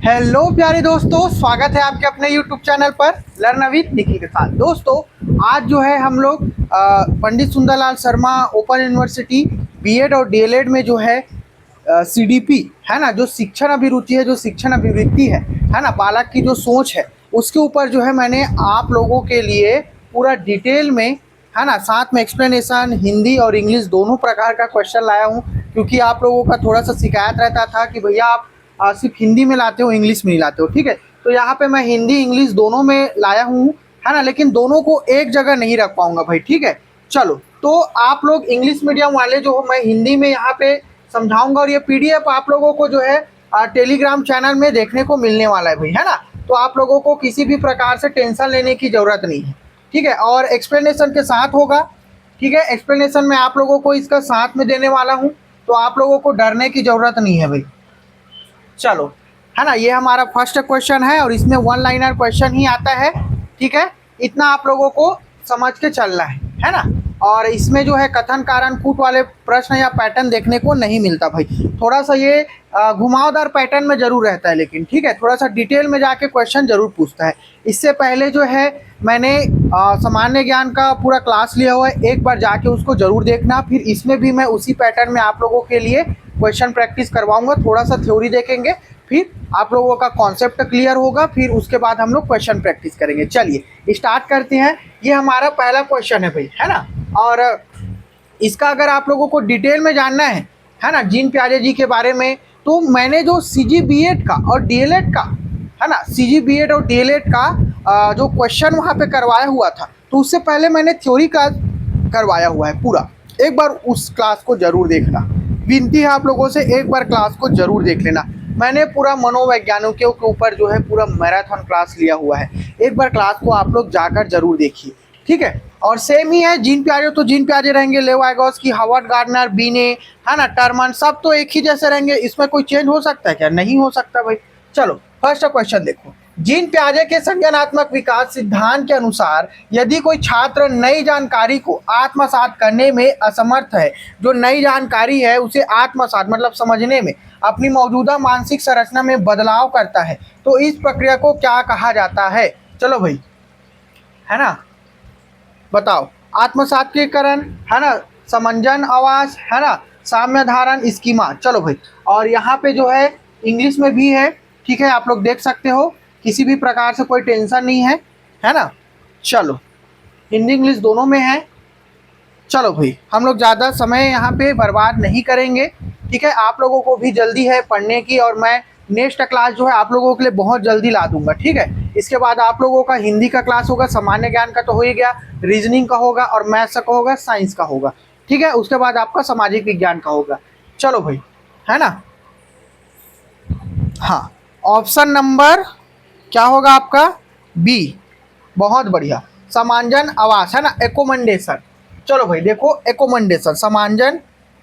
Hello प्यारे दोस्तों, स्वागत है आपके अपने यूट्यूब चैनल पर लर्न विद निखिल के साथ। दोस्तों, आज जो है हम लोग Pandit Sundarlal Sharma open university BEd और डीएलएड में जो है सीडीपी है ना, जो शिक्षण अभिरुचि है, जो शिक्षण अभिवृत्ति है ना, बालक की जो सोच है, उसके ऊपर जो है मैंने आप लोगों के लिए पूरा डिटेल में है ना, साथ में एक्सप्लेनेशन हिंदी और इंग्लिश दोनों प्रकार का क्वेश्चन लाया हूँ। क्योंकि आप लोगों का थोड़ा सा शिकायत रहता था कि भैया आप सिर्फ हिंदी में लाते हो, इंग्लिश में नहीं लाते हो। ठीक है, तो यहाँ पे मैं हिंदी इंग्लिश दोनों में लाया हूँ, है ना, लेकिन दोनों को एक जगह नहीं रख पाऊंगा भाई। ठीक है, चलो, तो आप लोग इंग्लिश मीडियम वाले जो हो, मैं हिंदी में यहाँ पे समझाऊंगा और ये पीडीएफ आप लोगों को जो है टेलीग्राम चैनल में देखने को मिलने वाला है भाई, है ना। तो आप लोगों को किसी भी प्रकार से टेंशन लेने की ज़रूरत नहीं है। ठीक है, और एक्सप्लेनेशन के साथ होगा। ठीक है, एक्सप्लेनेशन मैं आप लोगों को इसका साथ में देने वाला हूँ, तो आप लोगों को डरने की ज़रूरत नहीं है भाई। चलो, है ना, ये हमारा फर्स्ट क्वेश्चन है और इसमें वन लाइनर क्वेश्चन ही आता है। ठीक है, इतना आप लोगों को समझ के चलना है ना। और इसमें जो है कथन कारण कूट वाले प्रश्न या पैटर्न देखने को नहीं मिलता भाई। थोड़ा सा ये घुमावदार पैटर्न में जरूर रहता है, लेकिन ठीक है, थोड़ा सा डिटेल में जाके क्वेश्चन जरूर पूछता है। इससे पहले जो है मैंने सामान्य ज्ञान का पूरा क्लास लिया हुआ है, एक बार जाके उसको जरूर देखना। फिर इसमें भी मैं उसी पैटर्न में आप लोगों के लिए क्वेश्चन प्रैक्टिस करवाऊंगा। थोड़ा सा थ्योरी देखेंगे, फिर आप लोगों का कॉन्सेप्ट क्लियर होगा, फिर उसके बाद हम लोग क्वेश्चन प्रैक्टिस करेंगे। चलिए स्टार्ट करते हैं। ये हमारा पहला क्वेश्चन है भाई, है ना। और इसका अगर आप लोगों को डिटेल में जानना है ना, जीन प्याजे जी के बारे में, तो मैंने जो सीजी बीएड का और डीएलएड का, है ना, सीजी बीएड और डीएलएड का जो क्वेश्चन वहाँ पे करवाया हुआ था, तो उससे पहले मैंने थ्योरी क्लास करवाया हुआ है पूरा। एक बार उस क्लास को जरूर देखना, विनती है आप लोगों से, एक बार क्लास को जरूर देख लेना। मैंने पूरा मनोवैज्ञानिकों के ऊपर जो है पूरा मैराथन क्लास लिया हुआ है। एक बार क्लास को आप लोग जाकर जरूर देखिए। ठीक है, और सेम ही है जीन प्याजे, तो जीन प्याजे रहेंगे, लेवाइगोस्की, हावर्ड गार्डनर, बीने, है ना, टर्मन, सब तो एक ही जैसे रहेंगे। इसमें कोई चेंज हो सकता है क्या? नहीं हो सकता भाई। चलो फर्स्ट क्वेश्चन देखो। जीन प्याजे के संज्ञानात्मक विकास सिद्धांत के अनुसार यदि कोई छात्र नई जानकारी को आत्मसात करने में असमर्थ है, जो नई जानकारी है उसे आत्मसात मतलब समझने में अपनी मौजूदा मानसिक संरचना में बदलाव करता है, तो इस प्रक्रिया को क्या कहा जाता है? चलो भाई, है ना, बताओ। आत्मसात्कीकरण, है ना, समंजन आवास, है ना, साम्य धारण, स्कीमा। चलो भाई, और यहाँ पे जो है इंग्लिश में भी है। ठीक है, आप लोग देख सकते हो, किसी भी प्रकार से कोई टेंशन नहीं है ना। चलो, हिंदी इंग्लिश दोनों में है। चलो भाई, हम लोग ज़्यादा समय यहाँ पे बर्बाद नहीं करेंगे। ठीक है, आप लोगों को भी जल्दी है पढ़ने की, और मैं नेक्स्ट क्लास जो है आप लोगों के लिए बहुत जल्दी ला दूंगा। ठीक है, इसके बाद आप लोगों का हिंदी का क्लास होगा, सामान्य ज्ञान का तो हो ही गया, रीजनिंग का होगा, और मैथ्स का होगा, साइंस का होगा। ठीक है, उसके बाद आपका सामाजिक विज्ञान का होगा। चलो भाई, है ना। हाँ, ऑप्शन नंबर क्या होगा आपका? बी। बहुत बढ़िया, समांजन आवास, है ना, एकोमेंडेशन। चलो भाई देखो, एकोमेंडेशन, समांजन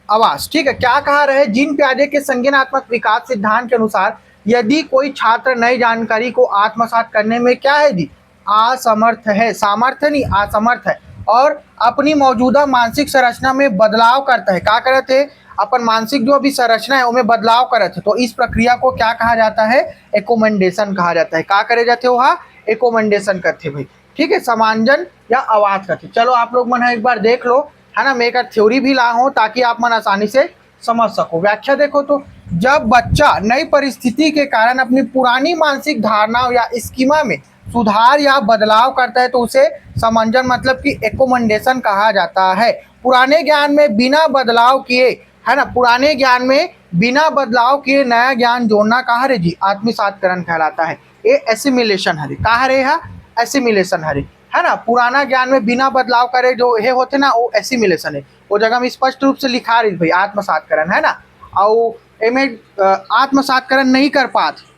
आवास। ठीक है, क्या कहा रहे? जीन प्याजे के संज्ञानात्मक विकास सिद्धांत के अनुसार यदि कोई छात्र नई जानकारी को आत्मसात करने में क्या है जी? असमर्थ है, सामर्थ्य नहीं, असमर्थ है, और अपनी मौजूदा मानसिक संरचना में बदलाव करता है। क्या करे थे? अपन मानसिक जो अभी संरचना है उसमें बदलाव करे थे, तो इस प्रक्रिया को क्या कहा जाता है? एकोमेंडेशन कहा जाता है। क्या करे जाते हो? वहाँ एकोमेंडेशन करते भाई। ठीक है, समांजन या आवाज करते। चलो आप लोग मन एक बार देख लो, है ना, मैं एक थ्योरी भी ला हूँ ताकि आप मन आसानी से समझ सको। व्याख्या देखो तो, जब बच्चा नई परिस्थिति के कारण अपनी पुरानी मानसिक धारणा या स्कीमा में सुधार या बदलाव करता है, तो उसे समंजन मतलब कि एकोमेंडेशन कहा जाता है। पुराने ज्ञान में बिना बदलाव किए, है ना, पुराने ज्ञान में बिना बदलाव किए नया ज्ञान जोड़ना कहा रे जी? आत्मसातकरण कहलाता है। ये एसिमिलेशन हरे, कहा रे? एसिमिलेशन हरे, है ना। पुराना ज्ञान में बिना बदलाव करे जो हे होते ना, वो एसिमिलेशन है। वो जगह में स्पष्ट रूप से लिखा रही भाई आत्मसातकरण, है ना। और एमे आत्मसातकरण नहीं कर पाते।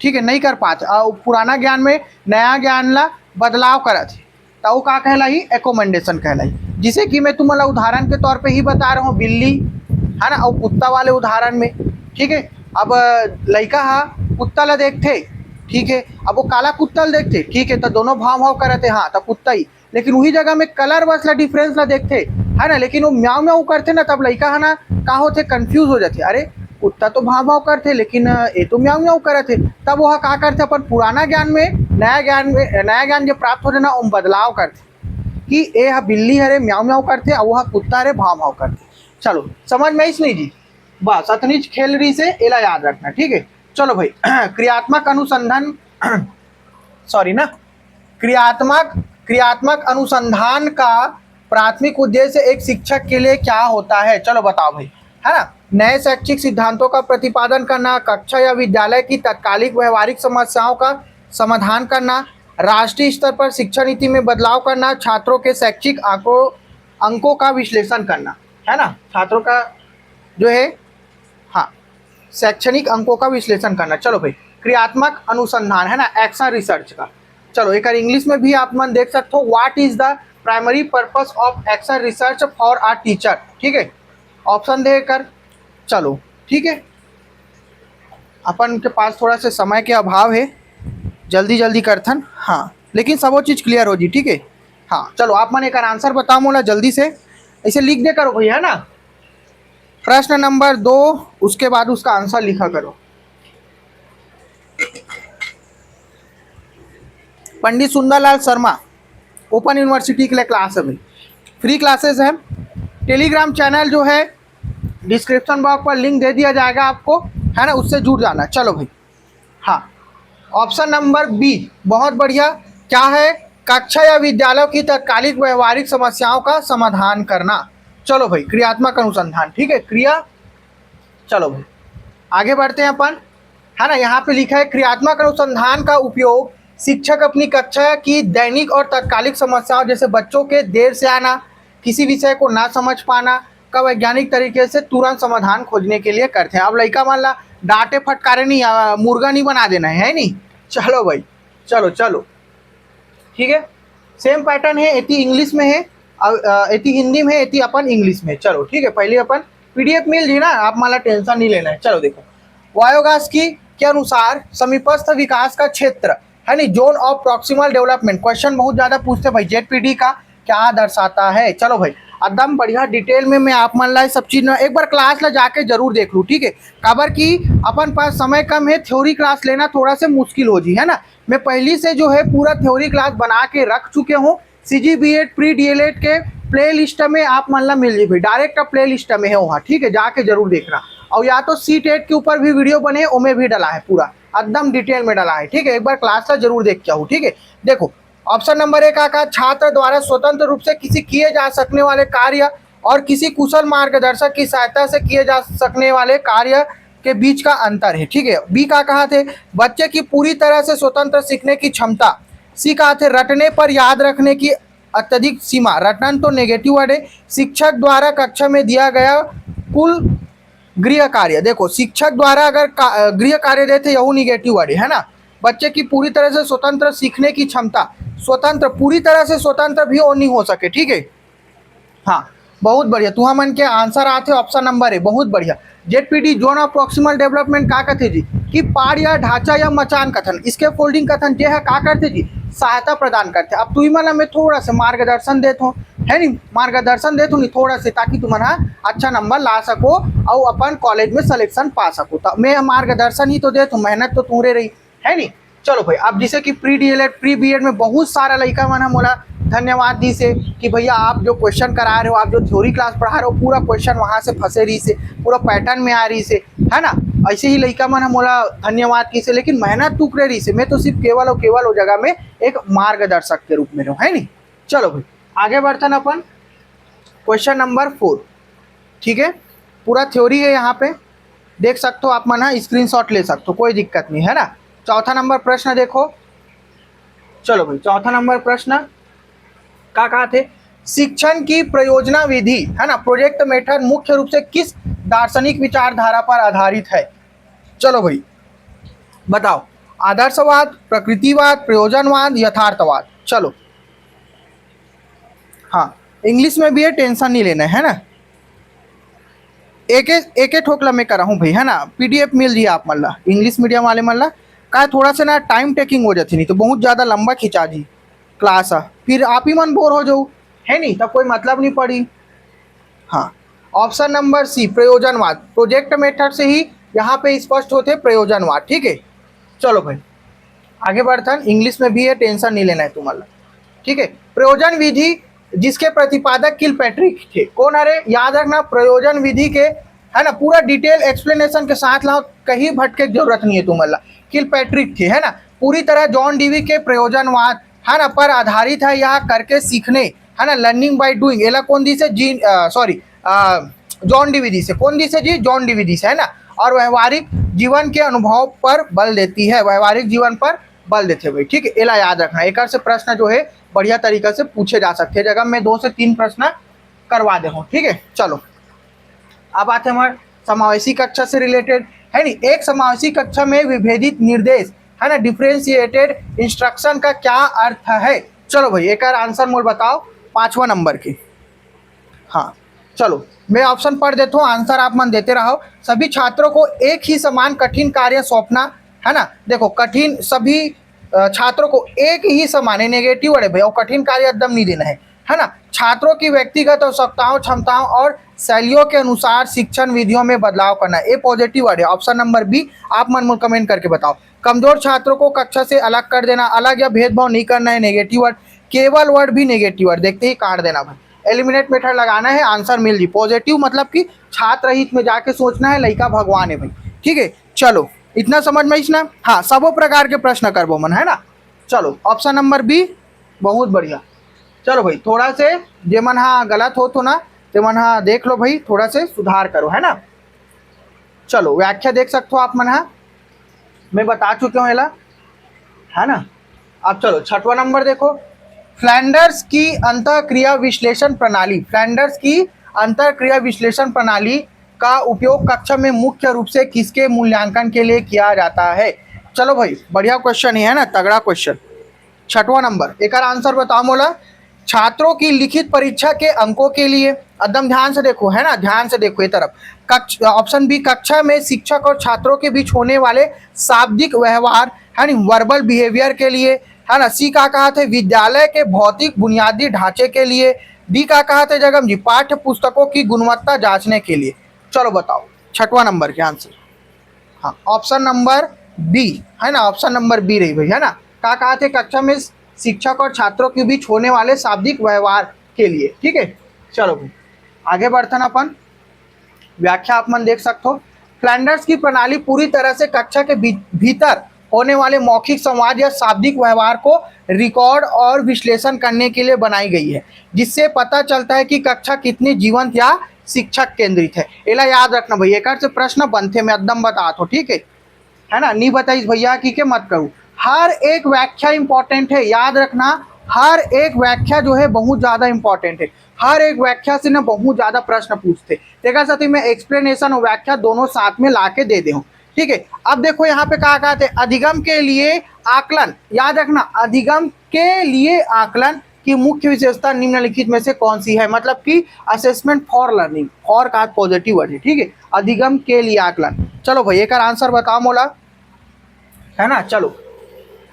ठीक है, नहीं कर पाते, और पुराना ज्ञान में नया ज्ञान ला बदलाव करत है, तो वो का कहलाई? एकोमेंडेशन कहलाई। जिसे कि मैं तुम्हारा उदाहरण के तौर पे ही बता रहा हूँ, बिल्ली, है ना, और कुत्ता वाले उदाहरण में। ठीक है, अब लड़का हा कुत्ता ला देखते, ठीक है, अब वो काला कुत्ता ला देखते, ठीक है, तो दोनों भाव भाव करते, हाँ तो कुत्ता ही, लेकिन वही जगह में कलर बस ला डिफरेंस ला देखते, है ना, लेकिन वो म्याऊ म्याऊ करते ना, तब लड़का है ना का होते? कंफ्यूज हो जाते, अरे कुत्ता तो भाव भाव करते, लेकिन ये तो म्याऊ म्याऊ करे थे। तब वह का करते, अपन पुराना ज्ञान में नया ज्ञान जो प्राप्त होते ना, उन बदलाव करते कि ये हा बिल्ली हरे म्याऊ म्याऊ करते और वह कुत्ता हरे भाव भाव करते। चलो समझ में इस नहीं जी, बस अतनीच खेल रही से एला याद रखना, ठीक है। चलो भाई क्रियात्मक अनुसंधान सॉरी ना क्रियात्मक अनुसंधान का प्राथमिक उद्देश्य एक शिक्षक के लिए क्या होता है? चलो बताओ भाई, है ना। नए शैक्षिक सिद्धांतों का प्रतिपादन करना, कक्षा या विद्यालय की तत्कालिक व्यवहारिक समस्याओं का समाधान करना, राष्ट्रीय स्तर पर शिक्षा नीति में बदलाव करना, छात्रों के शैक्षिक अंकों का विश्लेषण करना, है ना। छात्रों का जो है, हाँ, शैक्षणिक अंकों का विश्लेषण करना। चलो भाई, क्रियात्मक अनुसंधान, है ना, एक्शन रिसर्च का। चलो एक इंग्लिश में भी आप मन देख सकते हो, what is the primary purpose of action research for a teacher, ठीक है, ऑप्शन देकर। चलो ठीक है, अपन के पास थोड़ा सा समय के अभाव है, जल्दी जल्दी करथन, हाँ, लेकिन सब वो चीज़ क्लियर हो जी, ठीक है। हाँ चलो, आप मन एक आंसर बताओ मोला जल्दी से, ऐसे लिख दे करो भैया, है ना। प्रश्न नंबर 2, उसके बाद उसका आंसर लिखा करो। पंडित सुंदरलाल शर्मा ओपन यूनिवर्सिटी के लिए क्लास है भाई, फ्री क्लासेस है। टेलीग्राम चैनल जो है डिस्क्रिप्शन बॉक्स पर लिंक दे दिया जाएगा आपको, है ना, उससे जुड़ जाना। चलो भाई, हाँ, ऑप्शन नंबर बी बहुत बढ़िया, क्या है? कक्षा या विद्यालयों की तत्कालिक व्यवहारिक समस्याओं का समाधान करना। चलो भाई, क्रियात्मक अनुसंधान, ठीक है, क्रिया। चलो भाई आगे बढ़ते हैं अपन, है ना। यहाँ पे लिखा है क्रियात्मक अनुसंधान का उपयोग शिक्षक अपनी कक्षा की दैनिक और तत्कालिक समस्याओं, जैसे बच्चों के देर से आना, किसी विषय को ना समझ पाना का वैज्ञानिक तरीके से तुरंत समाधान खोजने के लिए करते हैं। अब लड़का मान ला डांटे फटकारे नहीं, मुर्गा नहीं बना देना है नहीं। चलो भाई, चलो चलो ठीक है, सेम पैटर्न है, एती इंग्लिश में है, एती हिंदी में है, एती अपन इंग्लिश में। चलो ठीक है, पहले अपन पीडीएफ मिल जी ना, आप माला टेंशन नहीं लेना है। चलो देखो, वायोगास की के अनुसार समीपस्थ विकास का क्षेत्र, है नहीं, zone of proximal development, question बहुत ज्यादा पूछते भाई, जेडपीडी का क्या दर्शाता है। चलो भाई, एकदम बढ़िया डिटेल में मैं आप मन ला सब चीज ना एक बार क्लास ला जाके जरूर देख लूँ, ठीक है। काबर की अपन पास समय कम है, थ्योरी क्लास लेना थोड़ा सा मुश्किल हो जी, है ना। मैं पहली से जो है पूरा थ्योरी क्लास बना के रख चुके हूँ, सीजी बीएड प्री डीएलएड के प्ले लिस्ट में आप मन ला मिल जी, डायरेक्ट प्ले लिस्ट में है वहाँ, ठीक है, जाके जरूर देखना। और या तो C-TET के ऊपर भी वीडियो बने, उनमें भी डाला है, पूरा एकदम डिटेल में डाला है, ठीक है। एक बार क्लास का जरूर देख के आओ, ठीक है। देखो ऑप्शन नंबर 1 का छात्र द्वारा स्वतंत्र रूप से किसी किए जा सकने वाले कार्य और किसी कुशल मार्गदर्शक की सहायता से किए जा सकने वाले कार्य के बीच का अंतर है, ठीक है। बी का कहा थे बच्चे की पूरी तरह से स्वतंत्र सीखने की क्षमता। सी कहा थे रटने पर याद रखने की अत्यधिक सीमा, रटन तो नेगेटिव वर्ड है। शिक्षक द्वारा कक्षा में दिया गया कुल गृह कार्य, देखो शिक्षक द्वारा अगर गृह कार्य देते यही निगेटिव वर्ड है ना। बच्चे की पूरी तरह से स्वतंत्र सीखने की क्षमता, स्वतंत्र पूरी तरह से स्वतंत्र भी और नहीं हो सके, ठीक है। हाँ बहुत बढ़िया, तुहा मन के आंसर आते ऑप्शन नंबर है, बहुत बढ़िया। ZPD zone of proximal development का कहते जी कि पार या ढांचा या मचान कथन, इसके फोल्डिंग कथन जे है का करते जी, सहायता प्रदान करते। अब तुम मन में थोड़ा सा मार्गदर्शन देते हो, है नहीं, मार्गदर्शन देते हो नहीं थोड़ा से, ताकि तुम्हारा अच्छा नंबर ला सको और अपन कॉलेज में सिलेक्शन पा सको। तो मैं मार्गदर्शन ही तो देता हूँ, मेहनत तो तुम्हारे रही, है नहीं। चलो भाई, अब जैसे कि प्री डीएलएड प्री बीएड में बहुत सारा लड़का मन मोला धन्यवाद दी से कि भैया आप जो क्वेश्चन करा रहे हो, आप जो थ्योरी क्लास पढ़ा रहे हो, पूरा क्वेश्चन वहाँ से फंसे रही से, पूरा पैटर्न में आ रही से, है ना। ऐसे ही लड़का मन मोला धन्यवाद की से, लेकिन मेहनत तू करे रही से, मैं तो सिर्फ केवल और केवल वो जगह में एक मार्गदर्शक के रूप में रहूँ, है नहीं। चलो भाई आगे बढ़ते ना अपन क्वेश्चन नंबर 4, ठीक है। पूरा थ्योरी है यहाँ पे, देख सकते हो आप मन स्क्रीनशॉट ले सकते हो, कोई दिक्कत नहीं, है ना। चौथा नंबर प्रश्न देखो, चलो भाई चौथा नंबर प्रश्न का कहा थे शिक्षण की प्रयोजना विधि, है ना, प्रोजेक्ट मेथड मुख्य रूप से किस दार्शनिक विचारधारा पर आधारित है। चलो भाई बताओ, आदर्शवाद, प्रकृतिवाद, प्रयोजनवाद, यथार्थवाद। चलो हाँ इंग्लिश में भी है, टेंशन नहीं लेना है ना। एक ठोकला में करा हूँ भाई, है ना। पीडीएफ मिल जी आप मन ला, इंग्लिश मीडियम वाले मन ला का थोड़ा सा ना टाइम टेकिंग हो जाती, नहीं तो बहुत ज़्यादा लंबा खिंचा जी क्लास है, फिर आप ही मन बोर हो जाओ, है नहीं, तब कोई मतलब नहीं पड़ी। हाँ ऑप्शन नंबर सी प्रयोजनवाद, प्रोजेक्ट मेथड से ही यहाँ पे स्पष्ट होते प्रयोजनवाद। ठीक है, चलो भाई आगे बढ़ते हैं। इंग्लिश में भी है, टेंशन नहीं लेना है तुम्हारा। ठीक है, प्रयोजन विधि जिसके प्रतिपादक किलपैट्रिक थे, कौन? अरे याद रखना, प्रयोजन विधि के है ना पूरा डिटेल एक्सप्लेनेशन के साथ लाओ, कहीं भटके की जरूरत नहीं है तुम्हारा। किलपैट्रिक थे है ना, पूरी तरह जॉन डीवी के प्रयोजनवाद है ना पर आधारित है, यह करके सीखने है ना, लर्निंग बाय डूइंग। एला कौन दी से? जी सॉरी जॉन डीवी दी से। कौन दी से जी? जॉन डीवी दी से है ना। और व्यवहारिक जीवन के अनुभव पर बल देती है, व्यवहारिक जीवन पर बल देते हुए। ठीक है, एला याद रखना। एक से प्रश्न जो है बढ़िया तरीके से पूछे जा सकते हैं, जगह में 2 से 3 प्रश्न करवा दे हूँ। ठीक है, चलो अब आते हैं हमारे समावेशी कक्षा से रिलेटेड है नी। एक समावेशी कक्षा में विभेदित निर्देश है ना, डिफरेंशिएटेड इंस्ट्रक्शन का क्या अर्थ है? चलो भाई एक आंसर मोल बताओ 5वां नंबर की। हाँ चलो मैं ऑप्शन पढ़ देता हूँ, आंसर आप मन देते रहो। सभी छात्रों को एक ही समान कठिन कार्य सौंपना है ना। देखो कठिन, सभी छात्रों को एक ही समान है, नेगेटिव वर्ड है भाई, और कठिन कार्य एकदम नहीं देना है ना। छात्रों की व्यक्तिगत आवश्यकताओं, क्षमताओं और शैलियों के अनुसार शिक्षण विधियों में बदलाव करना, ये पॉजिटिव वर्ड है। ऑप्शन नंबर बी आप मन कमेंट करके बताओ। कमजोर छात्रों को कक्षा से अलग कर देना, अलग या भेदभाव नहीं करना है, नेगेटिव वर्ड। केवल वर्ड भी नेगेटिव वर्ड, देखते ही काट देना भाई। एलिमिनेट मेथड लगाना है, आंसर मिल जी। पॉजिटिव मतलब कि छात्र हित में जाके सोचना है, लड़का भगवान है भाई। ठीक है, चलो इतना समझ में ना। हाँ सबो प्रकार के प्रश्न करबो मन है ना। चलो ऑप्शन नंबर बी, बहुत बढ़िया। चलो भाई थोड़ा से जे मन हाँ गलत हो तो ना ते मन हाँ देख लो भाई, थोड़ा से सुधार करो है ना। चलो व्याख्या देख सकते हो आप मन, हाँ मैं बता चुके हूँ है ना। अब चलो 6वां नंबर देखो, फ्लैंडर्स की अंतःक्रिया विश्लेषण प्रणाली। फ्लैंडर्स की अंतःक्रिया विश्लेषण प्रणाली का उपयोग कक्षा में मुख्य रूप से किसके मूल्यांकन के लिए किया जाता है? चलो भाई बढ़िया क्वेश्चन है ना, तगड़ा क्वेश्चन। 6वां नंबर एक आंसर बताओ मोला। छात्रों की लिखित परीक्षा के अंकों के लिए, एकदम ध्यान से देखो है ना, ध्यान से देखो ये तरफ। ऑप्शन बी कक्षा में शिक्षक और छात्रों के बीच होने वाले शाब्दिक व्यवहार है ना, वर्बल बिहेवियर के लिए है ना। सी का कहा थे विद्यालय के भौतिक बुनियादी ढांचे के लिए। डी का कहा थे जगम जी पाठ्य पुस्तकों की गुणवत्ता जांचने के लिए। चलो बताओ 6वां नंबर के आंसर। हाँ ऑप्शन नंबर बी है ना, ऑप्शन नंबर बी रही भाई है ना। का कहा थे कक्षा में शिक्षक और छात्रों के बीच होने वाले शाब्दिक व्यवहार के लिए। ठीक है, चलो भाई आगे बढ़ते ना अपन। व्याख्या आप मन देख सकते हो। फ्लैंडर्स की प्रणाली पूरी तरह से कक्षा के भीतर होने वाले मौखिक संवाद या शाब्दिक व्यवहार को रिकॉर्ड और विश्लेषण करने के लिए बनाई गई है, जिससे पता चलता है कि कक्षा कितनी जीवंत या शिक्षक केंद्रित है। एला याद रखना भाई, एक से प्रश्न बनते मैं एकदम बता दो। ठीक है ना, नहीं बताइए भैया की के मत करूँ। हर एक व्याख्या इंपॉर्टेंट है, याद रखना। हर एक व्याख्या जो है बहुत ज़्यादा इंपॉर्टेंट है। हर एक व्याख्या से ना बहुत ज़्यादा प्रश्न पूछते, देखा साथ ही मैं एक्सप्लेनेशन और व्याख्या दोनों साथ में ला के दे दूँ। ठीक है, अब देखो यहाँ पे कहा कहते अधिगम के लिए आकलन। याद रखना, अधिगम के लिए आकलन की मुख्य विशेषता निम्नलिखित में से कौन सी है? मतलब कि असेसमेंट फॉर लर्निंग, फॉर का पॉजिटिव वर्ड है। ठीक है, अधिगम के लिए आकलन। चलो भाई एक आंसर बताओ मोला है ना। चलो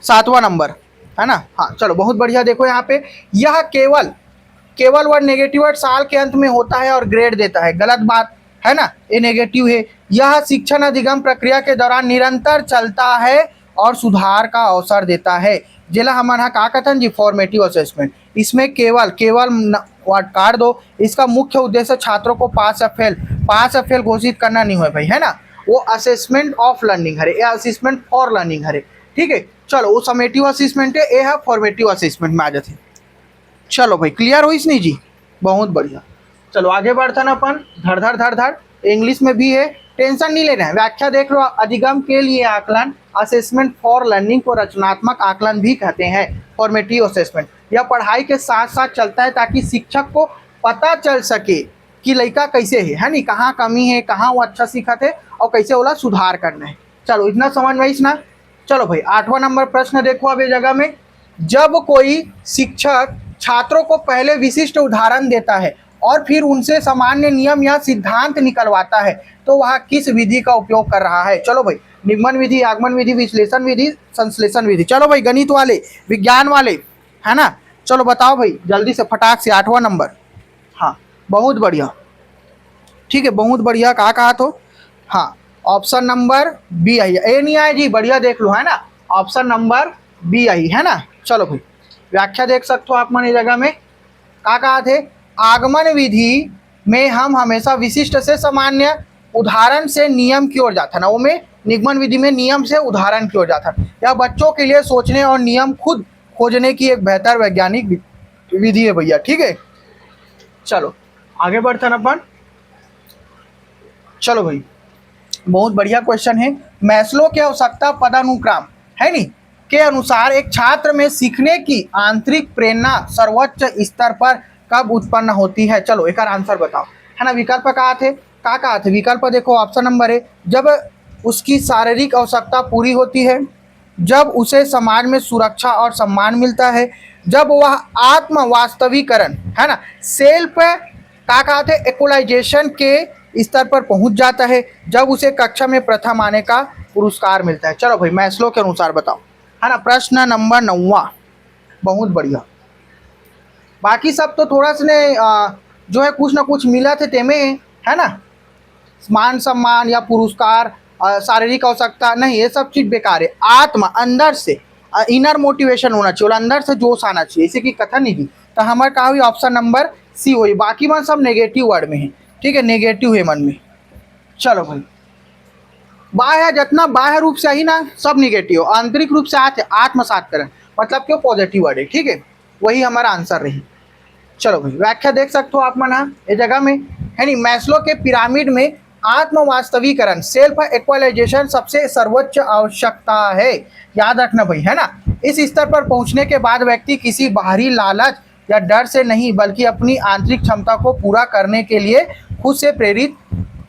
7वां नंबर है ना। हाँ चलो बहुत बढ़िया। देखो यहाँ पे यह केवल वर्ड नेगेटिव वर्ड साल के अंत में होता है और ग्रेड देता है, गलत बात है ना, ये नेगेटिव है। यह शिक्षण अधिगम प्रक्रिया के दौरान निरंतर चलता है और सुधार का अवसर देता है। जिला हमारा का कथन जी फॉर्मेटिव असेसमेंट, इसमें केवल वर्ड काट दो। इसका मुख्य उद्देश्य छात्रों को पास या फेल घोषित करना नहीं हुआ भाई है ना, वो असेसमेंट ऑफ लर्निंग हरे या असेसमेंट फॉर लर्निंग हरे। ठीक है, चलो वो समेटिव असेसमेंट है, ये है फॉर्मेटिव असेसमेंट में आ जाते। चलो भाई क्लियर हो इसने जी, बहुत बढ़िया। चलो आगे बढ़ता ना अपन, धड़ इंग्लिश में भी है, टेंशन नहीं लेना है। व्याख्या देख लो, अधिगम के लिए आकलन, असेसमेंट फॉर लर्निंग को रचनात्मक आकलन भी कहते हैं, फॉर्मेटिव असेसमेंट। यह पढ़ाई के साथ साथ चलता है ताकि शिक्षक को पता चल सके कि लड़का कैसे है नहीं, कहाँ कमी है, कहाँ वो अच्छा सीखत है और कैसे वाला सुधार करना है। चलो इतना समझ में ना। चलो भाई 8वां नंबर प्रश्न देखो अब ये जगह में, जब कोई शिक्षक छात्रों को पहले विशिष्ट उदाहरण देता है और फिर उनसे सामान्य नियम या सिद्धांत निकलवाता है तो वह किस विधि का उपयोग कर रहा है? चलो भाई निगमन विधि, आगमन विधि, विश्लेषण विधि, संश्लेषण विधि। चलो भाई गणित वाले, विज्ञान वाले है ना, चलो बताओ भाई जल्दी से फटाक से 8वां नंबर। हाँ बहुत बढ़िया। ठीक है, बहुत बढ़िया। कहा तो हाँ, ऑप्शन नंबर बी आई है। ए नहीं आए जी, बढ़िया देख लो, है ना, ऑप्शन नंबर बी आई है ना। चलो भाई, व्याख्या देख सकते हो आप मन जगह में। कहा थे, आगमन विधि में हम हमेशा विशिष्ट से सामान्य, उदाहरण से नियम की ओर जाता ना, वो में निगमन विधि में नियम से उदाहरण की ओर जाता। यह बच्चों के लिए सोचने और नियम खुद खोजने की एक बेहतर वैज्ञानिक विधि है भैया। ठीक है, चलो आगे बढ़ते हैं अपन। चलो भाई, बहुत बढ़िया क्वेश्चन है। मैस्लो के आवश्यकता पदानुक्रम है नी के अनुसार एक छात्र में सीखने की आंतरिक प्रेरणा सर्वोच्च स्तर पर कब उत्पन्न होती है? चलो एक आंसर बताओ, है ना। विकल्प कहा थे, कहा थे विकल्प देखो, ऑप्शन नंबर है, जब उसकी शारीरिक आवश्यकता पूरी होती है, जब उसे समाज में सुरक्षा और सम्मान मिलता है, जब वह आत्म वास्तविकरण, है ना, सेल्फ कहा थे इक्वलाइजेशन के स्तर पर पहुंच जाता है, जब उसे कक्षा में प्रथम आने का पुरस्कार मिलता है। चलो भाई, मैस्लो के अनुसार बताओ, है ना। प्रश्न नंबर 9, बहुत बढ़िया। बाकी सब तो थोड़ा सा जो है कुछ ना कुछ मिला थे तेमे, है ना, मान सम्मान या पुरस्कार, शारीरिक आवश्यकता नहीं, ये सब चीज बेकार है। आत्मा अंदर से इनर मोटिवेशन होना चाहिए, और अंदर से जोश आना चाहिए, इसे की कथन नहीं की। तो हमारे कहा हुई ऑप्शन नंबर सी हुई। बाकी मन सब नेगेटिव वर्ड में है, ठीक है, नेगेटिव है मन में। चलो भाई, बाह्य जितना बाह्य रूप से ही ना सब निगेटिव, आंतरिक रूप से आत्मसातकरण मतलब क्यों पॉजिटिव वर्ड है। ठीक है, वही हमारा आंसर रही। चलो भाई, व्याख्या देख सकते हो आप मना ये जगह में, है नी। मैस्लो के पिरामिड में आत्म वास्तविकरण, सेल्फ इक्वलाइजेशन सबसे सर्वोच्च आवश्यकता है, याद रखना भाई, है ना। इस स्तर पर पहुंचने के बाद व्यक्ति किसी बाहरी लालच या डर से नहीं, बल्कि अपनी आंतरिक क्षमता को पूरा करने के लिए खुद से प्रेरित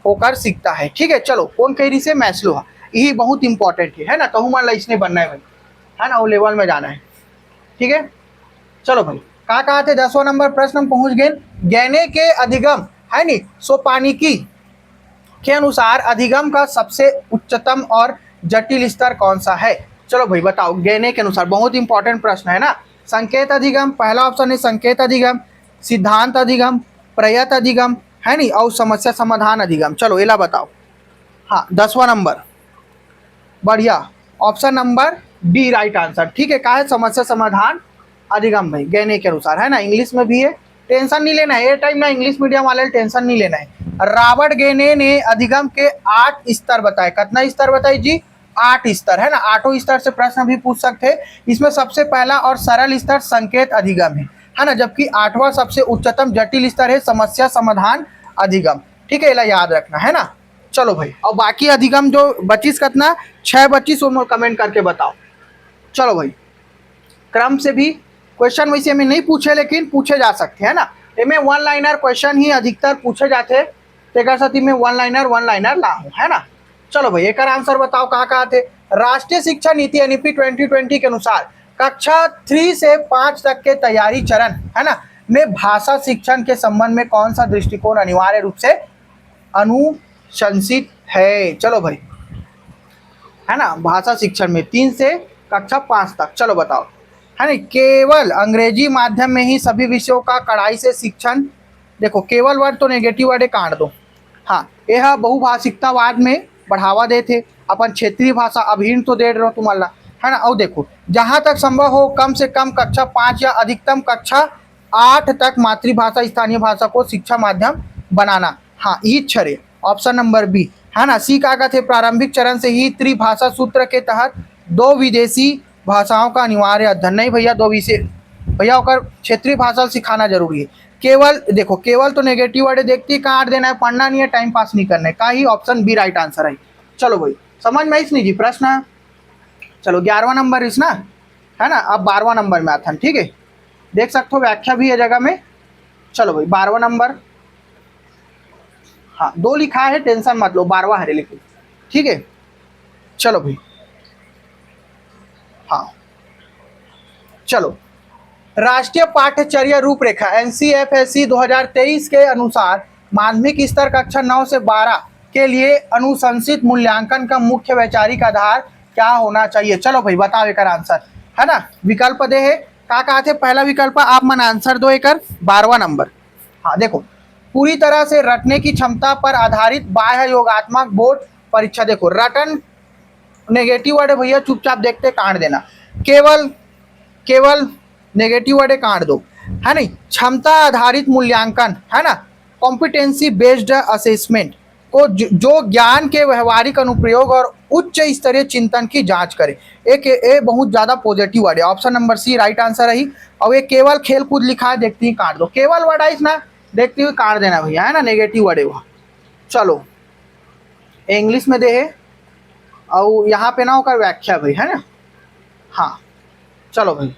होकर सीखता है। ठीक है, चलो कौन कह रही से? मैस्लो, यही बहुत इंपॉर्टेंट है ना। कहूँ मान ला इसने बनना है भाई, है ना, वो लेवल में जाना है। ठीक है, चलो भाई, कहा थे 10वां नंबर प्रश्न हम पहुंच गए। गैने के अधिगम, है नी, सोपानिकी के अनुसार अधिगम का सबसे उच्चतम और जटिल स्तर कौन सा है? चलो भाई बताओ, गैने के अनुसार, बहुत इंपॉर्टेंट प्रश्न है ना। संकेत अधिगम, पहला ऑप्शन है संकेत अधिगम, सिद्धांत अधिगम, प्रयत अधिगम, है नी, और समस्या समाधान अधिगम। चलो एला बताओ। हाँ, 10वां नंबर, बढ़िया, option number D right answer. ठीक है, कहा है समस्या समाधान अधिगम भाई, गैने के अनुसार, है ना। इंग्लिश में भी है, टेंशन नहीं लेना है ये टाइम ना, इंग्लिश मीडियम वाले टेंशन नहीं लेना है। रॉबर्ट गैने ने अधिगम के 8 स्तर बताए। कितना स्तर बताए जी? 8 स्तर, है ना। 8 स्तर से प्रश्न भी पूछ सकते हैं। इसमें सबसे पहला और सरल स्तर संकेत अधिगम है ना, जबकि 8वां सबसे उच्चतम जटिल स्तर है समस्या समाधान अधिगम। ठीक है, इला याद रखना, है ना। चलो भाई, और बाकी अधिगम जो बचीस कितना 6 बचीस, वो कमेंट करके बताओ। चलो भाई, क्रम से भी क्वेश्चन वैसे में नहीं पूछे, लेकिन पूछे जा सकते हैं ना। इनमें 1 लाइनर क्वेश्चन ही अधिकतर पूछे जाते हैं, तेकर साथ में 1 लाइनर ला हूँ, है ना। चलो भाई, एक आंसर बताओ, कहा थे राष्ट्रीय शिक्षा नीति एनईपी 2020 के अनुसार कक्षा 3 से 5 तक के तैयारी चरण, है ना, में भाषा शिक्षण के संबंध में कौन सा दृष्टिकोण अनिवार्य रूप से अनुशंसित है? चलो भाई, है ना, भाषा शिक्षण में 3 से कक्षा 5 तक। चलो बताओ, है ना, केवल अंग्रेजी माध्यम में ही सभी विषयों का कड़ाई से शिक्षण। देखो, केवल वर्ड तो नेगेटिव वर्ड काट दो। हाँ, यह बहुभाषिकतावाद में बढ़ावा देते, अपन क्षेत्रीय भाषा अभिन्न तो दे रहे हो तुम्हारा, है ना। और देखो, जहाँ तक संभव हो कम से कम कक्षा 5 या अधिकतम कक्षा 8 तक मातृभाषा स्थानीय भाषा को शिक्षा माध्यम बनाना। हाँ, यही छरे ऑप्शन नंबर बी, है ना। सी कहा थे प्रारंभिक चरण से ही त्रिभाषा सूत्र के तहत 2 विदेशी भाषाओं का अनिवार्य अध्ययन। नहीं भैया, 2 विषय भैया होकर क्षेत्रीय भाषा सिखाना जरूरी है। केवल देखो, केवल तो नेगेटिव वर्ड देखती काट देना है, पढ़ना नहीं है, टाइम पास नहीं करना है, का ही ऑप्शन बी राइट आंसर है। चलो भाई, समझ में इस नहीं जी प्रश्न। चलो 11वां नंबर इस ना, है ना। अब 12वां नंबर में आता है, ठीक है, देख सकते हो व्याख्या भी है जगह में। चलो भाई, 12वां नंबर, हाँ 2 लिखा है, टेंशन मत लो, 12वां है लिखो, ठीक है। चलो भाई, हाँ चलो, राष्ट्रीय पाठ्यचर्या रूपरेखा एनसीएफएससी 2023 के अनुसार माध्यमिक स्तर कक्षा 9 से 12 के लिए अनुशंसित मूल्यांकन का मुख्य वैचारिक आधार क्या होना चाहिए? चलो भाई बताओ एक आंसर, है ना। विकल्प दे है, कहा थे पहला विकल्प आप मन आंसर दो एक 12वां नंबर। हाँ देखो, पूरी तरह से रटने की क्षमता पर आधारित बाह्य योगात्मक बोर्ड परीक्षा। देखो रटन नेगेटिव वर्ड है भैया, चुपचाप देखते काट देना, केवल केवल नेगेटिव वर्ड है काट दो, है नहीं। क्षमता आधारित मूल्यांकन, है ना, कॉम्पिटेंसी बेस्ड असेसमेंट को जो ज्ञान के व्यवहारिक अनुप्रयोग और उच्च स्तरीय चिंतन की जांच करे। एक ए बहुत ज्यादा पॉजिटिव वर्ड है, option number C right answer रही। और ये केवल खेल कूद लिखा है, देखती ही काट दो, केवल वर्ड है ना, देखती हुई काट देना भैया, है ना, नेगेटिव वर्ड है वहाँ। चलो इंग्लिश में दे है और यहाँ पे ना होकर व्याख्या भाई, है ना। हाँ चलो भाई,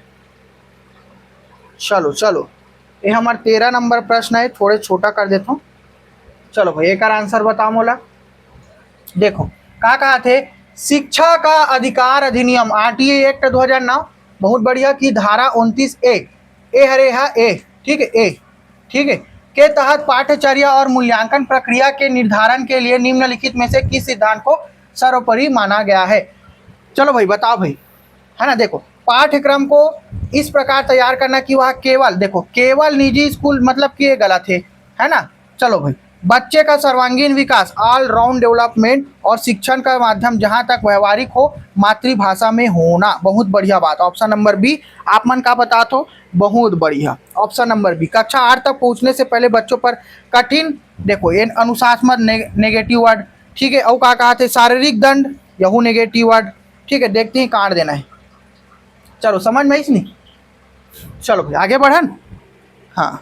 चलो चलो ये हमारा 13 नंबर प्रश्न है, थोड़े छोटा कर देता हूँ। चलो भाई एक आंसर बताओ मोला। देखो क्या कहा थे, शिक्षा का अधिकार अधिनियम आरटीए एक्ट 2009, बहुत बढ़िया, की धारा 29 ए हरे हा ए, ठीक है ए, ठीक है, के तहत पाठ्यचर्या और मूल्यांकन प्रक्रिया के निर्धारण के लिए निम्नलिखित में से किस सिद्धांत को सर्वोपरि माना गया है। चलो भाई बताओ भाई, है ना। देखो पाठ्यक्रम को इस प्रकार तैयार करना कि वह केवल, देखो केवल निजी स्कूल मतलब कि ये गलत है ना। चलो भाई, बच्चे का सर्वांगीण विकास ऑल राउंड डेवलपमेंट और शिक्षण का माध्यम जहां तक व्यवहारिक हो मातृभाषा में होना, बहुत बढ़िया बात, ऑप्शन नंबर बी। आप मन का बता तो बहुत बढ़िया, ऑप्शन नंबर बी। कक्षा 8 तक पहुंचने से पहले बच्चों पर कठिन, देखो ये अनुशासनात्मक नेगेटिव वर्ड, ठीक है। और कहा थे शारीरिक दंड, यहू नेगेटिव वर्ड, ठीक है, देखते ही काट देना है। चलो समझ में इसलिए, चलो भाई आगे बढ़न। हाँ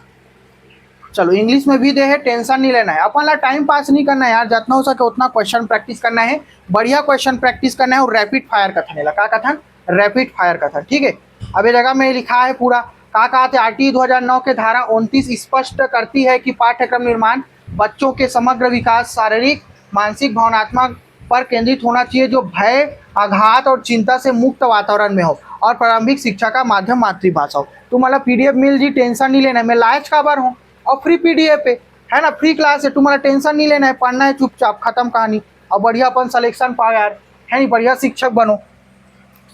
चलो इंग्लिश में भी दे है, टेंशन नहीं लेना है, अपन ला टाइम पास नहीं करना है यार, जितना हो सके उतना क्वेश्चन प्रैक्टिस करना है, बढ़िया क्वेश्चन प्रैक्टिस करना है। और रैपिड फायर कथन है, का कथन, रैपिड फायर कथन, ठीक है। अब ये जगह में लिखा है पूरा, का कहा थे आरटी 2009 के धारा 29 स्पष्ट करती है कि पाठ्यक्रम निर्माण बच्चों के समग्र विकास शारीरिक मानसिक भावनात्मक पर केंद्रित होना चाहिए, जो भय आघात और चिंता से मुक्त वातावरण में हो और प्रारंभिक शिक्षा का माध्यम मातृभाषा हो। तुम्हारा पीडीएफ मिल जी, टेंशन नहीं लेना है, मैं लायक खबर हूँ और फ्री पीडीएफ पे, है ना, फ्री क्लास है, तुम्हारा टेंशन नहीं लेना है, पढ़ना है चुपचाप, खत्म कहानी। और बढ़िया अपन सिलेक्शन पाओ यार, है नहीं, बढ़िया शिक्षक बनो।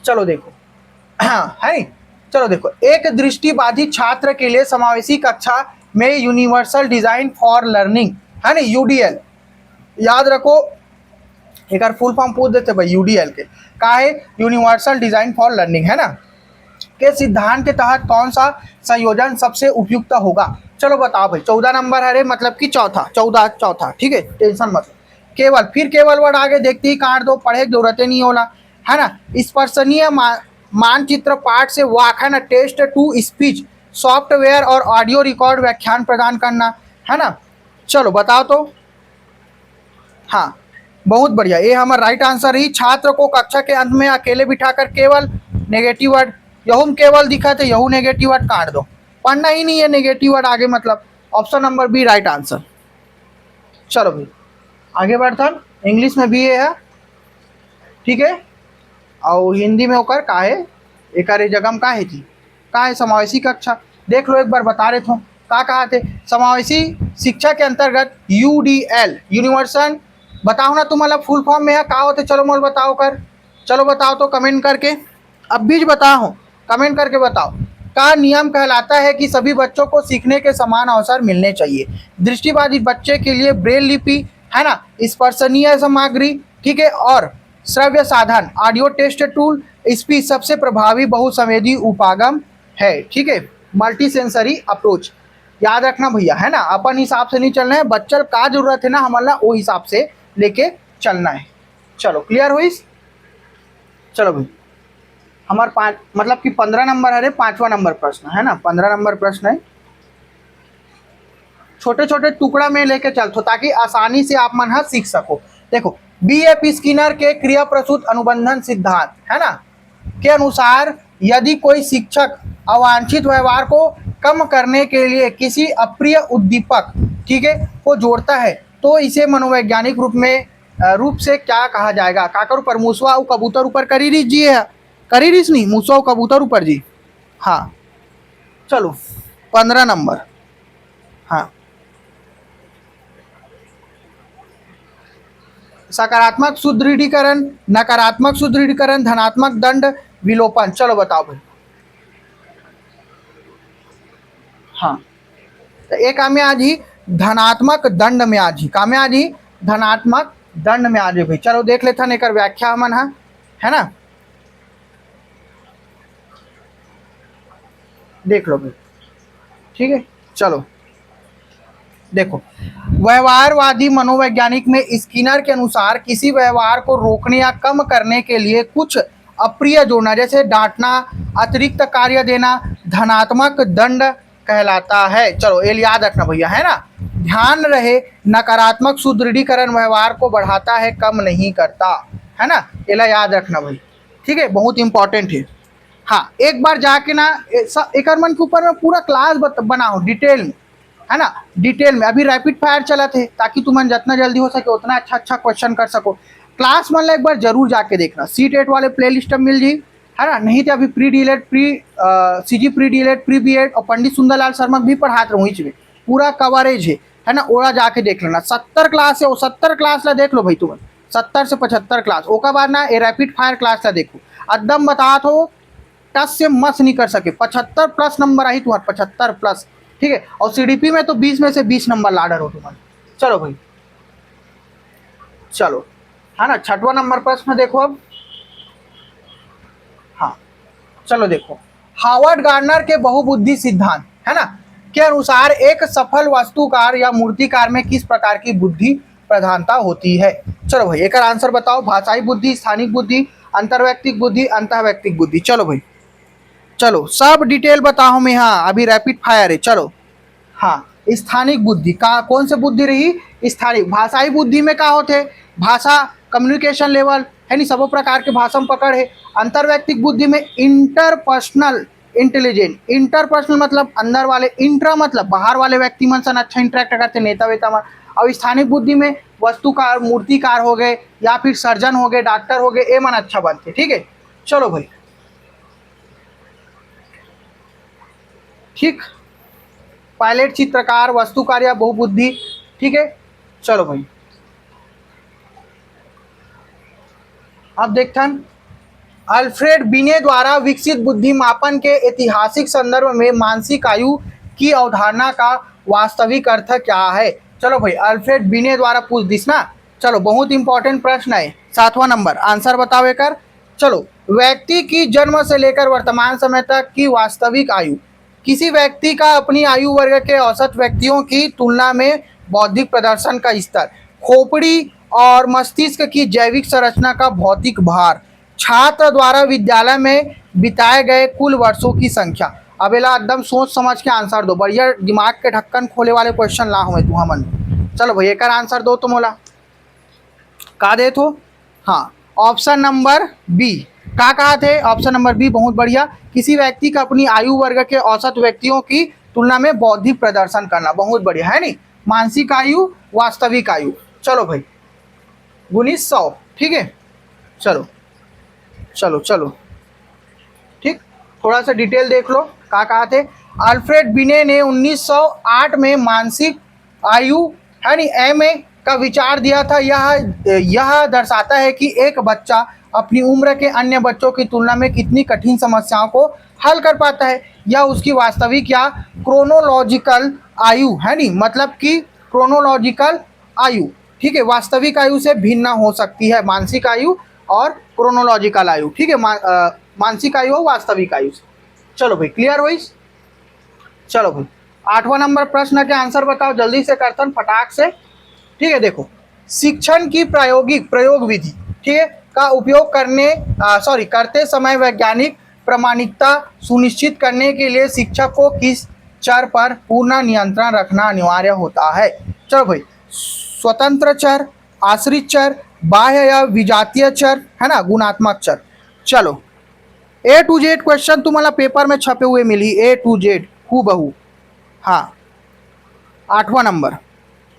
चलो देखो हाँ है नहीं, चलो देखो, एक दृष्टिबाधित छात्र के लिए समावेशी कक्षा में यूनिवर्सल डिजाइन फॉर लर्निंग, है ना, यूडीएल, याद रखो, एक बार फुल फॉर्म पूछ देते भाई यूडीएल के, का है यूनिवर्सल डिजाइन फॉर लर्निंग, है ना, के सिद्धांत के तहत कौन सा संयोजन सबसे उपयुक्त होगा। चलो बताओ भाई, 14 नंबर है, मतलब कि चौथा, ठीक है, टेंशन मत, केवल फिर केवल वर्ड आगे देखते ही काट दो, पढ़े की जरूरत नहीं होला, है ना। स्पर्शनीय मानचित्र पाठ से वाक, है ना, टेस्ट टू स्पीच सॉफ्टवेयर और ऑडियो रिकॉर्ड व्याख्यान प्रदान करना, है ना। चलो बताओ तो, हाँ बहुत बढ़िया, ये हमारा राइट आंसर ही। छात्र को कक्षा के अंत में अकेले बिठाकर केवल नेगेटिव वर्ड, यहू केवल दिखा थे, यहू नेगेटिव वर्ड काट दो, पढ़ना ही नहीं है नेगेटिव वर्ड आगे, मतलब option number B right answer. चलो भाई आगे बढ़ता, इंग्लिश में भी ये है, ठीक है, और हिंदी में होकर का है, एक जगह में का है थी, का है समावेशी कक्षा, देख लो एक बार बता रहे थे, का कहा थे समावेशी शिक्षा के अंतर्गत यूडीएल यूनिवर्सल, बताओ ना तुम्हारा फुल फॉर्म में है का होते, चलो मोल बताओ कर, चलो बताओ तो कमेंट करके, अब भी बताओ, कमेंट करके बताओ। का नियम कहलाता है कि सभी बच्चों को सीखने के समान अवसर मिलने चाहिए। दृष्टिबाधित बच्चे के लिए ब्रेल लिपि, है ना, स्पर्शनीय सामग्री, ठीक है, और श्रव्य साधन ऑडियो टेस्ट टूल स्पीच सबसे प्रभावी बहुसंवेदी उपागम है, ठीक है, मल्टी सेंसरी अप्रोच। याद रखना भैया, है ना, अपन हिसाब से नहीं चलना है, बच्चल का जरूरत है ना हमारा वो हिसाब से लेके चलना है। चलो क्लियर हुई, चलो भाई हमारे 5 मतलब कि 15 नंबर है, 5वां नंबर प्रश्न है ना, 15 नंबर प्रश्न है, छोटे छोटे टुकड़ा में लेके चलते ताकि आसानी से आप मन सीख सको। देखो बीएफ स्किनर के क्रिया प्रसूत अनुबंधन सिद्धांत, है ना, के अनुसार यदि कोई शिक्षक अवांछित व्यवहार को कम करने के लिए किसी अप्रिय उद्दीपक, ठीक है, को जोड़ता है तो इसे मनोवैज्ञानिक रूप से क्या कहा जाएगा। काकर ऊपर मूसवा और कबूतर ऊपर करी दीजिए, करी रिस नहीं, मूसवा और कबूतर ऊपर जी। हाँ चलो 15 नंबर, हाँ सकारात्मक सुदृढ़ीकरण, नकारात्मक सुदृढ़ीकरण, धनात्मक दंड विलोपन। चलो बताओ भाई, हाँ तो एक हमें आज ही धनात्मक दंड में आजी, का में आजी, धनात्मक दंड में आजी भाई। चलो देख लेते हैं एकर व्याख्या हमन है ना, देख लो भाई, ठीक है। चलो देखो, व्यवहारवादी मनोवैज्ञानिक में स्किनर के अनुसार किसी व्यवहार को रोकने या कम करने के लिए कुछ अप्रिय जोड़ना, जैसे डांटना, अतिरिक्त कार्य देना, धनात्मक दंड कहलाता है। चलो ये याद रखना भैया, है ना। ध्यान रहे, नकारात्मक सुदृढ़ीकरण व्यवहार को बढ़ाता है, कम नहीं करता, है ना। ये याद रखना भाई, ठीक है, बहुत इंपॉर्टेंट है। हाँ, एक बार जाके ना एक मन के ऊपर में पूरा क्लास बनाओ डिटेल में, है ना, डिटेल में। अभी रैपिड फायर चला थे ताकि तुम जितना जल्दी हो सके उतना अच्छा क्वेश्चन कर सको। क्लास मतलब एक बार जरूर जाके देखना, C-टेट वाले प्ले लिस्ट में मिल जी, है ना। नहीं तो अभी pre DElEd, CG pre DElEd, pre BEd और पंडित सुंदरलाल शर्मा भी पढ़ाते रहो, इसमें पूरा कवरेज है ना। ओरा जाके देख लेना, 70 क्लास है, वो 70 क्लास ला देख लो भाई तुम, 70 से 75 क्लास। ओका बाद ना ये रैपिड फायर क्लास ला देखो, एकदम बता तो टच से मस नहीं कर सके, 75 प्लस नंबर आई तुम्हारे, 75 प्लस, ठीक है। और CDP में तो 20 में से 20 नंबर लाडर हो तुम्हारे। चलो भाई, चलो, है ना। 6वां नंबर प्रश्न देखो अब, हाँ चलो देखो, हावर्ड गार्डनर के बहुबुद्धि सिद्धांत, है ना, के अनुसार एक सफल वास्तुकार या मूर्तिकार में किस प्रकार की बुद्धि प्रधानता होती है। चलो भाई एक आंसर बताओ, भाषाई बुद्धि, स्थानिक बुद्धि, अंतर्वैयक्तिक बुद्धि, अंतःवैयक्तिक बुद्धि। चलो भाई, चलो सब डिटेल बताओ मैं, हाँ अभी रैपिड फायर है। चलो हाँ, स्थानिक बुद्धि का कौन से बुद्धि रही, स्थानिक। भाषाई बुद्धि में का होते, भाषा कम्युनिकेशन लेवल, है नहीं, सब प्रकार के भाषा में पकड़ है। अंतर्वैयक्तिक बुद्धि में इंटरपर्सनल इंटेलिजेंट, इंटरपर्सनल मतलब अंदर वाले, इंट्रा मतलब बाहर वाले व्यक्ति मन से अच्छा इंटरेक्ट करते, नेता वेता मन। और स्थानिक बुद्धि में वस्तुकार, मूर्तिकार हो गए, या फिर सर्जन हो गए, डॉक्टर हो गए, ये मन अच्छा बनते, ठीक है। चलो भाई, ठीक, पायलट, चित्रकार, वस्तुकार या बहुबुद्धि, ठीक है। चलो भाई, अब देखते हैं, अल्फ्रेड बिने द्वारा विकसित बुद्धि मापन के ऐतिहासिक संदर्भ में मानसिक आयु की अवधारणा का वास्तविक अर्थ क्या है। चलो भाई, अल्फ्रेड बिने द्वारा पूछ दिस ना। चलो बहुत इंपॉर्टेंट प्रश्न है, 7वां नंबर, आंसर बताओ एकर। चलो, व्यक्ति की जन्म से लेकर वर्तमान समय तक की वास्तविक आयु, किसी व्यक्ति का अपनी आयु वर्ग के औसत व्यक्तियों की तुलना में बौद्धिक प्रदर्शन का स्तर, खोपड़ी और मस्तिष्क की जैविक संरचना का भौतिक भार, छात्र द्वारा विद्यालय में बिताए गए कुल वर्षों की संख्या। अब एला एकदम सोच समझ के आंसर दो, बढ़िया दिमाग के ढक्कन खोले वाले क्वेश्चन ला हुए तू हमन। चलो भाई एक आंसर दो तुम, मोला का दे तो, हाँ ऑप्शन नंबर बी, का कहा थे, ऑप्शन नंबर बी बहुत बढ़िया। किसी व्यक्ति का अपनी आयु वर्ग के औसत व्यक्तियों की तुलना में बौद्धिक प्रदर्शन करना, बहुत बढ़िया, है नहीं, मानसिक आयु, वास्तविक आयु। चलो भाई 1900, ठीक है। चलो चलो चलो, ठीक, थोड़ा सा डिटेल देख लो, का कहा थे। अल्फ्रेड बिने ने 1908 में मानसिक आयु, है नहीं, MA का विचार दिया था। यह दर्शाता है कि एक बच्चा अपनी उम्र के अन्य बच्चों की तुलना में कितनी कठिन समस्याओं को हल कर पाता है। यह उसकी वास्तविक या क्रोनोलॉजिकल आयु, है नहीं, मतलब कि क्रोनोलॉजिकल आयु, ठीक है, वास्तविक आयु से भिन्न हो सकती है, मानसिक आयु और क्रोनोलॉजिकल आयु, ठीक है, मानसिक आयु और वास्तविक आयु से। चलो भाई क्लियर हुई। चलो भाई 8वां नंबर प्रश्न के आंसर बताओ, जल्दी से करतन फटाक से, ठीक है। देखो, शिक्षण की प्रायोगिक प्रयोग विधि, ठीक है, का उपयोग करते समय वैज्ञानिक प्रामाणिकता सुनिश्चित करने के लिए शिक्षक को किस चर पर पूर्ण नियंत्रण रखना अनिवार्य होता है। चलो भाई, स्वतंत्र चर, आश्रित चर, बाह्य या विजातीय चर, है ना, गुणात्मक चर। चलो A to Z क्वेश्चन तुम्हारा पेपर में छपे हुए मिली, A to Z हूबहू, हाँ 8वां नंबर,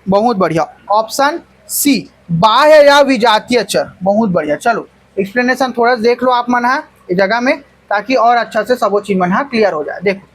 बहुत बढ़िया, ऑप्शन सी, बाह्य या विजातीय चर, बहुत बढ़िया। चलो एक्सप्लेनेशन थोड़ा देख लो आप मन इस जगह में, ताकि और अच्छा से सबो चीज मन क्लियर हो जाए। देखो,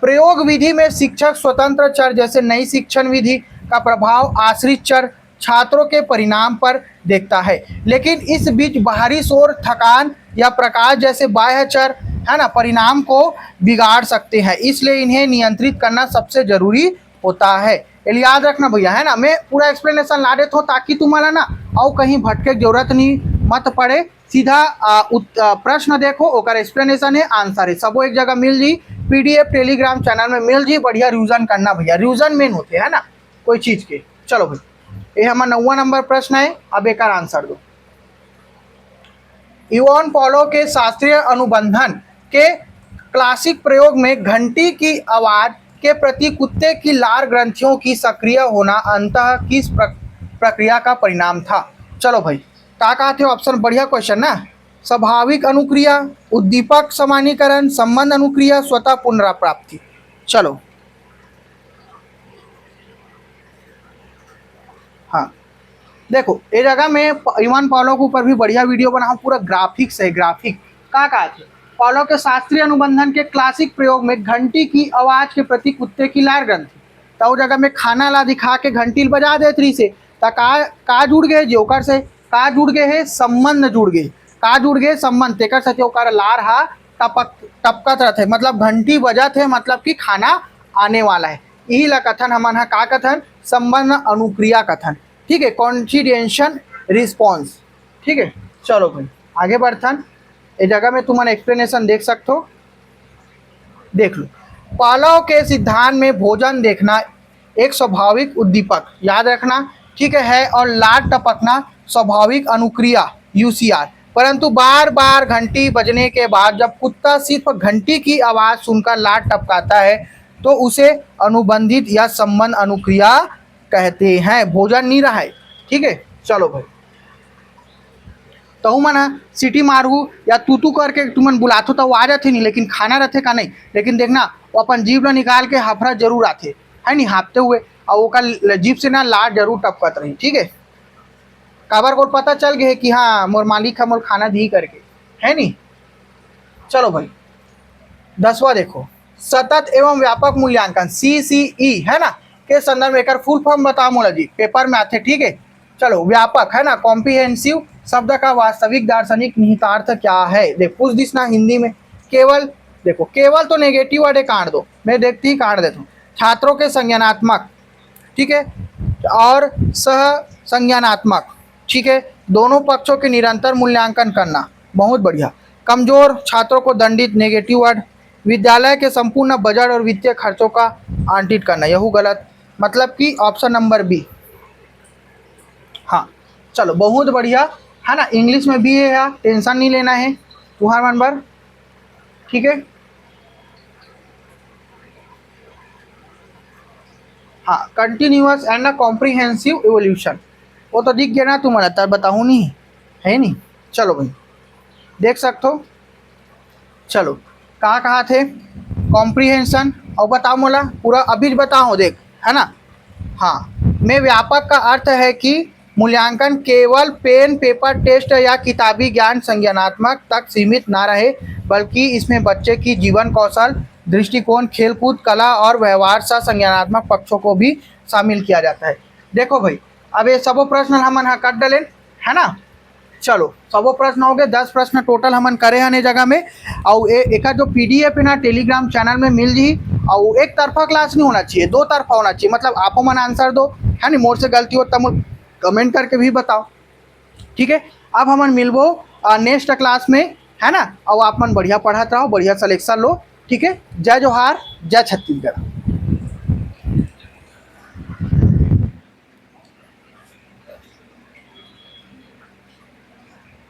प्रयोग विधि में शिक्षक स्वतंत्र चर जैसे नई शिक्षण विधि का प्रभाव आश्रित चर छात्रों के परिणाम पर देखता है, लेकिन इस बीच बाहरी शोर, थकान या प्रकाश जैसे बाह्य चर, है ना, परिणाम को बिगाड़ सकते हैं, इसलिए इन्हें नियंत्रित करना सबसे जरूरी होता है। ये याद रखना भैया, है ना। मैं पूरा एक्सप्लेनेशन ला देता हूँ ताकि तुम्हारा ना और कहीं भटके की जरूरत नहीं मत पड़े। सीधा प्रश्न देखो, ओकर एक्सप्लेनेशन है, आंसर है, सबो एक जगह मिल जी। पीडीएफ टेलीग्राम चैनल में मिल जी। बढ़िया रिविजन करना भैया, रिविजन मेन होते है ना कोई चीज के। चलो भाई, ये हमारा 9वां नंबर प्रश्न है। अब एक आंसर दो। इवान पॉलो के शास्त्रीय अनुबंधन के क्लासिक प्रयोग में घंटी की आवाज के प्रति कुत्ते की लार ग्रंथियों की सक्रिय होना अंतः किस प्रक्रिया का परिणाम था? चलो भाई, का थे ऑप्शन? बढ़िया क्वेश्चन ना। स्वाभाविक अनुक्रिया, उद्दीपक समानीकरण, संबंध अनुक्रिया, स्वतः पुनराप्राप्ति। चलो हाँ, देखो ये जगह में इवान पॉलो के ऊपर भी बढ़िया वीडियो बना हूँ, पूरा ग्राफिक से। ग्राफिक का थे? पॉलो के शास्त्रीय अनुबंधन के क्लासिक प्रयोग में घंटी की आवाज के प्रति कुत्ते की लार ग्रंथि, तो उस जगह में खाना ला दिखा के घंटी बजा दे रही से, तो का जुड़ गए जोकर से? का जुड़ गए है? संबंध जुड़ गए। का जुड़ गए? संबंध। तेकर से ओकर लार हा टपकत रहते, मतलब घंटी बजत है, मतलब कि खाना आने वाला है। यही ला कथन हमन का कथन? संबंध अनुक्रिया कथन। ठीक है, कॉन्सिडेंशन रिस्पॉन्स। ठीक है, चलो भाई आगे बढ़थन। इस जगह में तुम एक्सप्लेनेशन देख सकते हो, देख लो। पॉलो के सिद्धांत में भोजन देखना एक स्वाभाविक उद्दीपक, याद रखना, ठीक है, और लार टपकना स्वाभाविक अनुक्रिया यूसीआर। परंतु बार बार घंटी बजने के बाद जब कुत्ता सिर्फ घंटी की आवाज सुनकर लार टपकाता है तो उसे अनुबंधित या संबंध अनुक्रिया कहते हैं। भोजन नहीं रहा है। ठीक है, चलो भाई, तो मना सीटी मारू या तू करके तुमन बुलाथो तो आ जाते नहीं, लेकिन खाना रहते का नहीं। लेकिन देखना वो अपन जीभ ला निकाल के हाफरा जरूर आते है नहीं, हाफते हुए, और वो जीभ से ना लार जरूर टपकत रही। ठीक है, काबर को पता चल गया कि हाँ मोर मालिक है, मोर खाना दी करके, है नहीं। चलो भाई 10वां देखो, सतत एवं व्यापक मूल्यांकन CCE है ना के संदर्भ में एक फुल फॉर्म बताओ मोला जी, पेपर में आते। ठीक है, चलो व्यापक है ना, कॉम्प्रिहेंसिव शब्द का वास्तविक दार्शनिक निहितार्थ क्या है? देख पूछ दिस ना हिंदी में। केवल देखो, केवल तो नेगेटिव वर्ड काट दो, मैं देखती ही काट देता हूँ। छात्रों के संज्ञानात्मक, ठीक है, और सह संज्ञानात्मक, ठीक है, दोनों पक्षों के निरंतर मूल्यांकन करना, बहुत बढ़िया। कमजोर छात्रों को दंडित, नेगेटिव वर्ड। विद्यालय के संपूर्ण बजट और वित्तीय खर्चों का ऑडिट करना, यहू गलत, मतलब कि ऑप्शन नंबर बी। हाँ चलो बहुत बढ़िया, है ना। इंग्लिश में भी है यार, टेंशन नहीं लेना है तुम्हारा नंबर। ठीक है, हाँ, कंटिन्यूअस एंड कॉम्प्रिहेंसिव इवोल्यूशन, वो तो दिख गया ना तुम्हारा, तब बताऊँ नहीं, है नहीं। चलो भाई देख सकते हो। चलो कहाँ थे? कॉम्प्रिहेंशन, और बताओ मोला पूरा अभी बताओ, देख, है ना। हाँ, में व्यापक का अर्थ है कि मूल्यांकन केवल पेन पेपर टेस्ट या किताबी ज्ञान संज्ञानात्मक तक सीमित ना रहे, बल्कि इसमें बच्चे की जीवन कौशल, दृष्टिकोण, खेलकूद, कला और व्यवहार सा संज्ञानात्मक पक्षों को भी शामिल किया जाता है। देखो भाई, अब ये सबो प्रश्न हमन कट डले, है ना। चलो सबो प्रश्न हो गए, 10 प्रश्न टोटल हमन करे हैं जगह में। और एक जो PDF है ना टेलीग्राम चैनल में मिल जी। और एक तरफा क्लास नहीं होना चाहिए, 2 तरफा होना चाहिए, मतलब आपो मन आंसर दो, है नहीं, मोर से गलती हो तब कमेंट करके भी बताओ। ठीक है, अब हमन मिलबो नेक्स्ट क्लास में, है ना। और आप मन बढ़िया पढ़त रहो, बढ़िया सिलेक्शन लो। ठीक है, जय जोहार, जय छत्तीसगढ़।